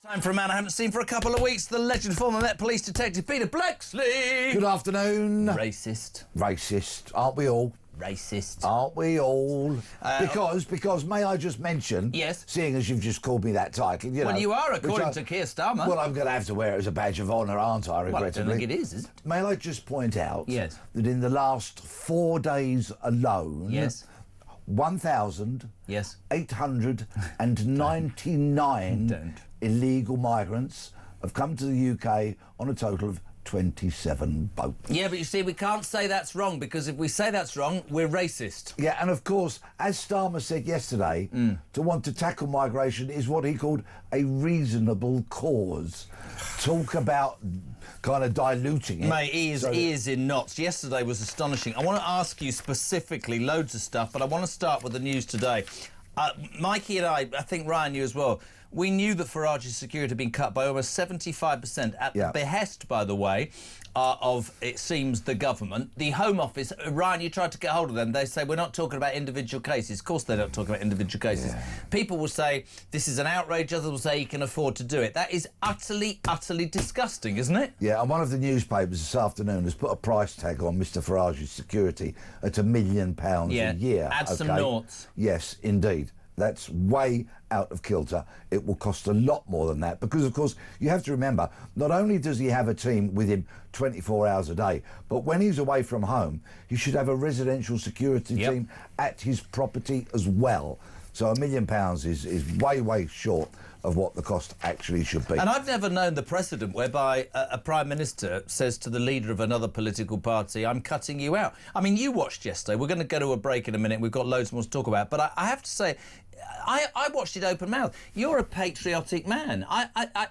Time for a man I haven't seen for a couple of weeks, the legend former Met Police Detective Peter Bleksley. Good afternoon. Racist. Racist, aren't we all? Racist. Aren't we all? Because may I just mention, yes, seeing as you've just called me that title, you know, you are, according to Keir Starmer. Well, I'm going to have to wear it as a badge of honour, aren't I, regrettably? Well, I don't think it is it? May I just point out yes, that in the last 4 days alone, yes, 1,899 illegal migrants have come to the UK on a total of 27 boats. Yeah, but you see, we can't say that's wrong, because if we say that's wrong, we're racist. Yeah, and of course, as Starmer said yesterday, to want to tackle migration is what he called a reasonable cause. Talk about kind of diluting it. Mate, he is in knots. Yesterday was astonishing. I want to ask you specifically loads of stuff, but I want to start with the news today. Mikey and I think Ryan knew as well, we knew that Farage's security had been cut by almost 75% at the behest, by the way, of, it seems, the government. The Home Office, Ryan, you tried to get hold of them. They say, we're not talking about individual cases. Of course they're not talking about individual cases. Yeah. People will say, this is an outrage. Others will say he can afford to do it. That is utterly, utterly disgusting, isn't it? Yeah, and one of the newspapers this afternoon has put a price tag on Mr Farage's security at £1 million a year. Add some noughts. Yes, indeed. That's way out of kilter. It will cost a lot more than that because, of course, you have to remember, not only does he have a team with him 24 hours a day, but when he's away from home, he should have a residential security team at his property as well. So £1 million is way, way short of what the cost actually should be. And I've never known the precedent whereby a Prime Minister says to the leader of another political party, I'm cutting you out. I mean, you watched yesterday. We're going to go to a break in a minute. We've got loads more to talk about. But I have to say, I watched it open mouth. You're a patriotic man. I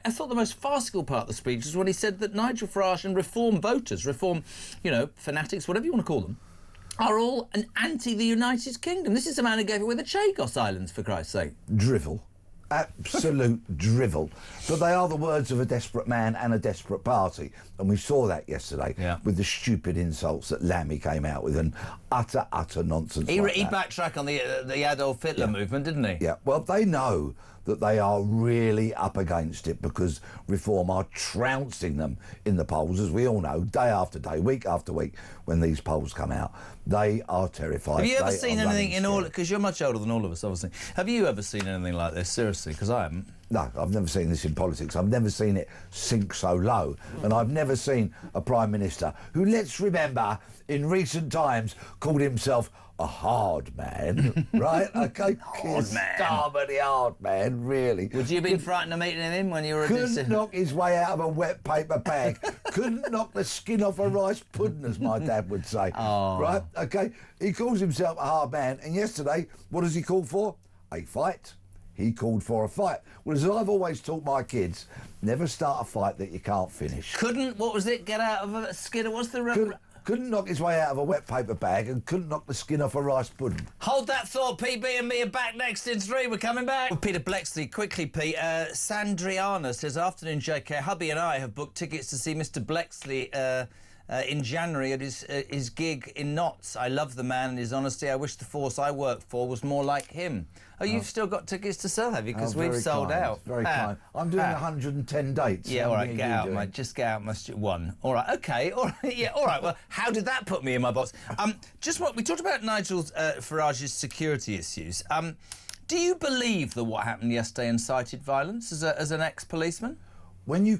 thought the most farcical part of the speech was when he said that Nigel Farage and reform voters, reform, you know, fanatics, whatever you want to call them, are all an anti the United Kingdom. This is the man who gave away the Chagos Islands, for Christ's sake. Drivel. Absolute drivel. But they are the words of a desperate man and a desperate party. And we saw that yesterday with the stupid insults that Lammy came out with and utter nonsense. He backtracked on the Adolf Hitler movement, didn't he? Yeah, well, they know that they are really up against it because Reform are trouncing them in the polls, as we all know, day after day, week after week, when these polls come out. They are terrified. Have you ever seen anything in all... Because you're much older than all of us, obviously. Have you ever seen anything like this? Seriously, because I haven't. No, I've never seen this in politics. I've never seen it sink so low. And I've never seen a Prime Minister who, let's remember, in recent times, called himself a hard man, right? Okay, hard man. Starmer, the hard man, really. Would you have been frightened of meeting him when you were... Couldn't knock his way out of a wet paper bag. Couldn't knock the skin off a rice pudding, as my dad would say. Oh. Right? Okay, he calls himself a hard man. And yesterday, what does he call for? A fight. He called for a fight. Well, as I've always taught my kids, never start a fight that you can't finish. Couldn't, what was it, get out of a skin? What's the... Couldn't knock his way out of a wet paper bag and couldn't knock the skin off a rice pudding. Hold that thought, PB and me are back next in 3. We're coming back. Well, Peter Bleksley, quickly, Pete. Sandriana says, afternoon, JK. Hubby and I have booked tickets to see Mr Bleksley in January at his gig in Notts. I love the man and his honesty. I wish the force I work for was more like him. Oh, you've still got tickets to sell, have you? Because we've sold out. Very kind. I'm doing 110 dates. Yeah, all right, get out, mate. Just get out, one. All right, OK, all right, yeah, all right. Well, how did that put me in my box? Just what we talked about, Nigel Farage's security issues. Do you believe that what happened yesterday incited violence as an ex-policeman? When you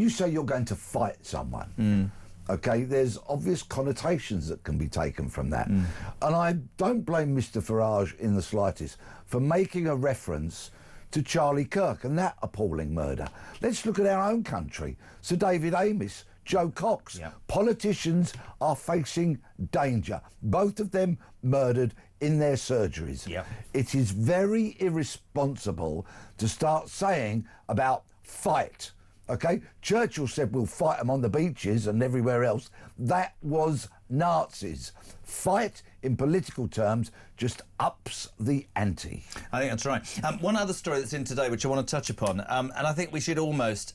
say you're going to fight someone. OK, there's obvious connotations that can be taken from that. And I don't blame Mr Farage in the slightest for making a reference to Charlie Kirk and that appalling murder. Let's look at our own country. Sir David Amis, Joe Cox. Politicians are facing danger. Both of them murdered in their surgeries. It is very irresponsible to start saying about fight. OK? Churchill said we'll fight them on the beaches and everywhere else. That was Nazis. Fight, in political terms, just ups the ante. I think that's right. One other story that's in today, which I want to touch upon, and I think we should almost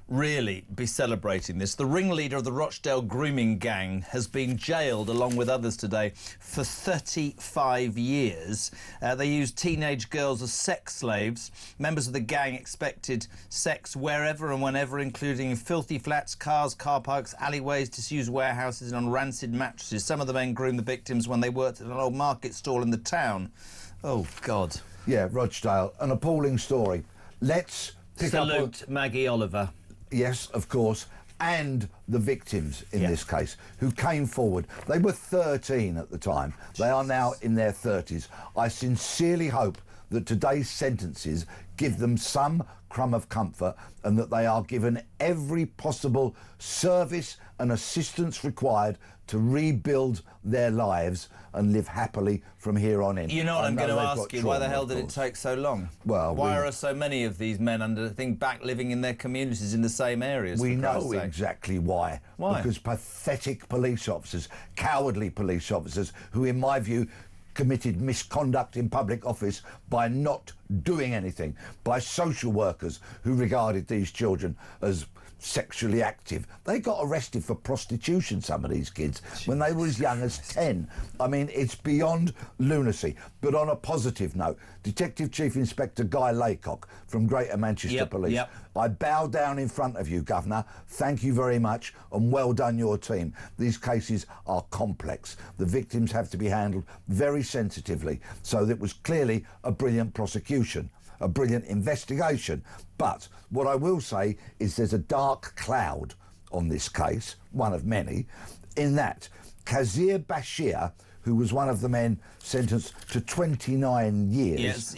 really be celebrating this. The ringleader of the Rochdale grooming gang has been jailed, along with others today, for 35 years. They used teenage girls as sex slaves. Members of the gang expected sex wherever and whenever, including in filthy flats, cars, car parks, alleyways, disused warehouses and on rancid mattresses. Some of the men groomed the victims when they worked at an old market stall in the town. Oh, God. Yeah, Rochdale, an appalling story. Let's pick up on... Salute Maggie Oliver. Yes, of course, and the victims in this case, who came forward. They were 13 at the time. They are now in their 30s. I sincerely hope that today's sentences give them some crumb of comfort and that they are given every possible service and assistance required to rebuild their lives and live happily from here on in. You know what I'm going to ask you? Why the hell did it take so long? Well, why are so many of these men back living in their communities in the same areas? We know exactly why. Why? Because pathetic police officers, cowardly police officers, who in my view committed misconduct in public office by not doing anything, by social workers who regarded these children as sexually active. They got arrested for prostitution, some of these kids, when they were as young as 10. I mean, it's beyond lunacy. But on a positive note, Detective Chief Inspector Guy Laycock from Greater Manchester Police, I bow down in front of you, Governor. Thank you very much, and well done your team. These cases are complex. The victims have to be handled very sensitively, so that was clearly a brilliant prosecution, a brilliant investigation. But what I will say is there's a dark cloud on this case, one of many, in that Kazir Bashir, who was one of the men sentenced to 29 years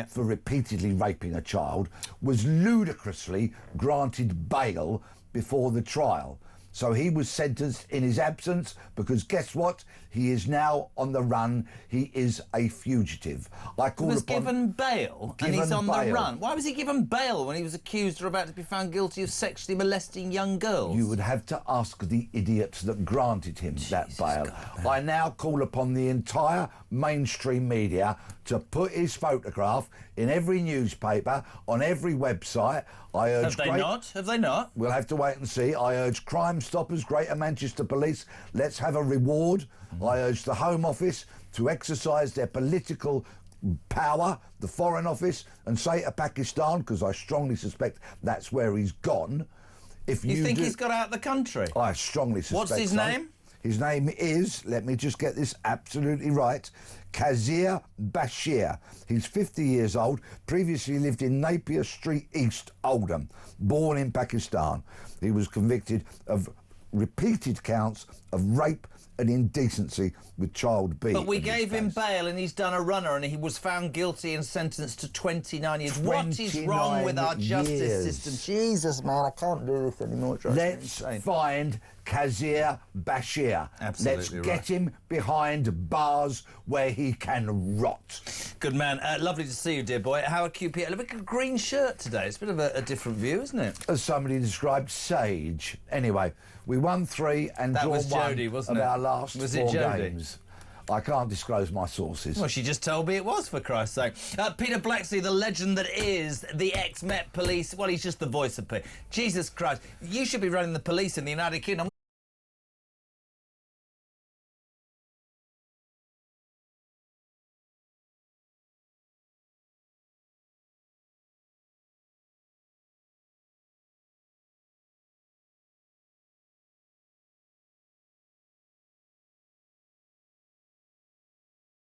for repeatedly raping a child, was ludicrously granted bail before the trial. So he was sentenced in his absence because guess what? He is now on the run. He is a fugitive. He was given bail and he's on the run. Why was he given bail when he was accused or about to be found guilty of sexually molesting young girls? You would have to ask the idiots that granted him that bail. God, I now call upon the entire mainstream media to put his photograph in every newspaper, on every website. I urge Have they not? We'll have to wait and see. I urge Crime Stoppers, Greater Manchester Police, let's have a reward. I urge the Home Office to exercise their political power, the Foreign Office, and say to Pakistan, because I strongly suspect that's where he's gone. If you think he's got out of the country? I strongly suspect. What's his name? His name is, let me just get this absolutely right, Kazir Bashir. He's 50 years old, previously lived in Napier Street East, Oldham, born in Pakistan. He was convicted of repeated counts of rape and indecency with child B. But we gave him bail and he's done a runner and he was found guilty and sentenced to 29 years. What is wrong with our justice system? Jesus, man, I can't do this anymore. Let's find Kazir Bashir. Absolutely. Let's get him behind bars where he can rot. Good man. Lovely to see you, dear boy. How are QP? Look at a green shirt today. It's a bit of a different view, isn't it? As somebody described, sage. Anyway, we won 3 and drawn 1 Jodie, wasn't of it? our last Was 4 it Jodie? games. I can't disclose my sources. Well, she just told me it was, for Christ's sake. Peter Bleksley, the legend that is the ex-Met Police. Well, he's just the voice of Pete. Jesus Christ. You should be running the police in the United Kingdom.